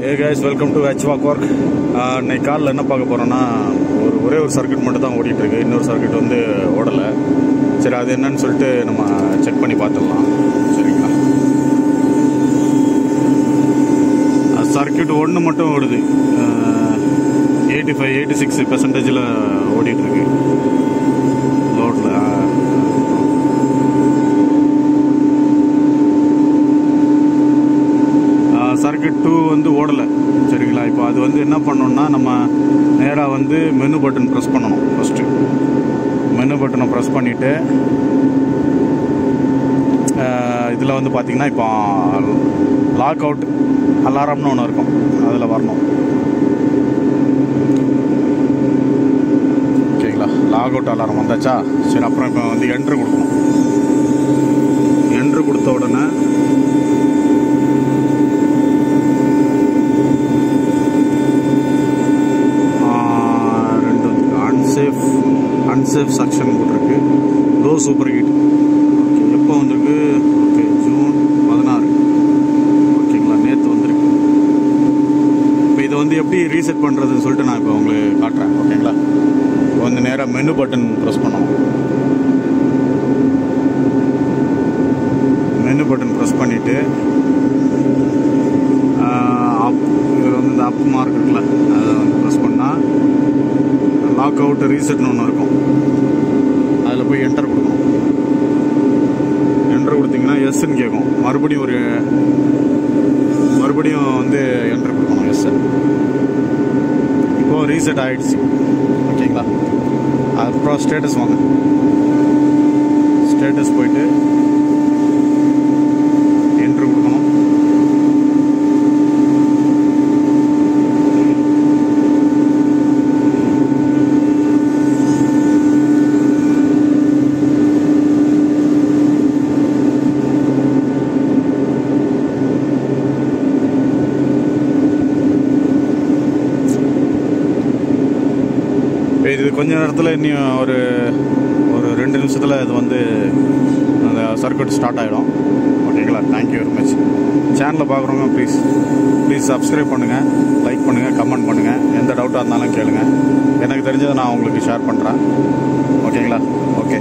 Hey guys, welcome to HVAC Work. இன்னைக்கு காலில் என்ன பார்க்க போகிறோன்னா ஒரே ஒரு சர்க்கியூட் மட்டும் தான் ஓடிட்டு இருக்கு. இன்னொரு சர்க்கியூட் வந்து ஓடலை. சரி, அது என்னன்னு சொல்லிட்டு நம்ம செக் பண்ணி பார்த்துடலாம். சரிங்களா, சர்க்கியூட் ஒன்று மட்டும் ஓடுது. 85-86% ஓடிட்டு இருக்கு லோடில். சர்க்கியூட் 2 வந்து ஓடலை. சரிங்களா, இப்போ அது வந்து என்ன பண்ணணும்னா நம்ம நேராக வந்து மெனு பட்டன் ப்ரெஸ் பண்ணணும். ஃபஸ்ட்டு மெனு பட்டனை ப்ரெஸ் பண்ணிவிட்டு இதில் வந்து பார்த்திங்கன்னா இப்போ லாக் அவுட் அலாரம்னு ஒன்று இருக்கும், அதில் வரணும். ஓகேங்களா, லாக் அவுட் அலாரம் வந்தாச்சா? சரி, அப்புறம் இப்போ வந்து என்ட்ரு கொடுக்கணும். என்ட்ரு கொடுத்த உடனே அன்சேஃப் செக்ஷன் போட்டிருக்கு. Low super heat. ஓகே, எப்போ வந்திருக்கு? Okay, June 16. ஓகேங்களா, நேற்று வந்திருக்கு. இப்போ இதை வந்து எப்படி ரீசெட் பண்ணுறதுன்னு சொல்லிட்டு நான் இப்போ உங்களுக்கு காட்டுறேன். ஓகேங்களா, இப்போ வந்து நேராக மெனு பட்டன் ப்ரெஸ் பண்ணணும். மெனு பட்டன் ப்ரெஸ் பண்ணிவிட்டு அப், இதில் வந்து இந்த அப் மார்க் இருக்குல்ல, அதை வந்து ப்ரெஸ் பண்ணால் லாக் அவுட் ரீசெட்னு ஒன்று இருக்கும். அதில் போய் என்டர் கொடுக்கணும். என்டர் கொடுத்தீங்கன்னா எஸ்ன்னு கேட்கும். மறுபடியும் வந்து என்டர் கொடுக்கணும், எஸ். இப்போது ரீசெட் ஆகிடுச்சு. ஓகேங்களா, அப்புறம் ஸ்டேட்டஸ் வாங்க. ஸ்டேட்டஸ் போயிட்டு என்ட்ரு கொடுக்கணும். இது கொஞ்ச நேரத்தில் இன்னும் ஒரு 2 நிமிஷத்தில் இது வந்து அந்த சர்க்கியூட் ஸ்டார்ட் ஆகிடும். ஓகேங்களா, தேங்க்யூ வெரி மச். சேனலை பார்க்குறவங்க ப்ளீஸ் சப்ஸ்கிரைப் பண்ணுங்கள், லைக் பண்ணுங்கள், கமெண்ட் பண்ணுங்கள். எந்த டவுட்டாக இருந்தாலும் கேளுங்கள். எனக்கு தெரிஞ்சதை நான் உங்களுக்கு ஷேர் பண்ணுறேன். ஓகேங்களா, ஓகே.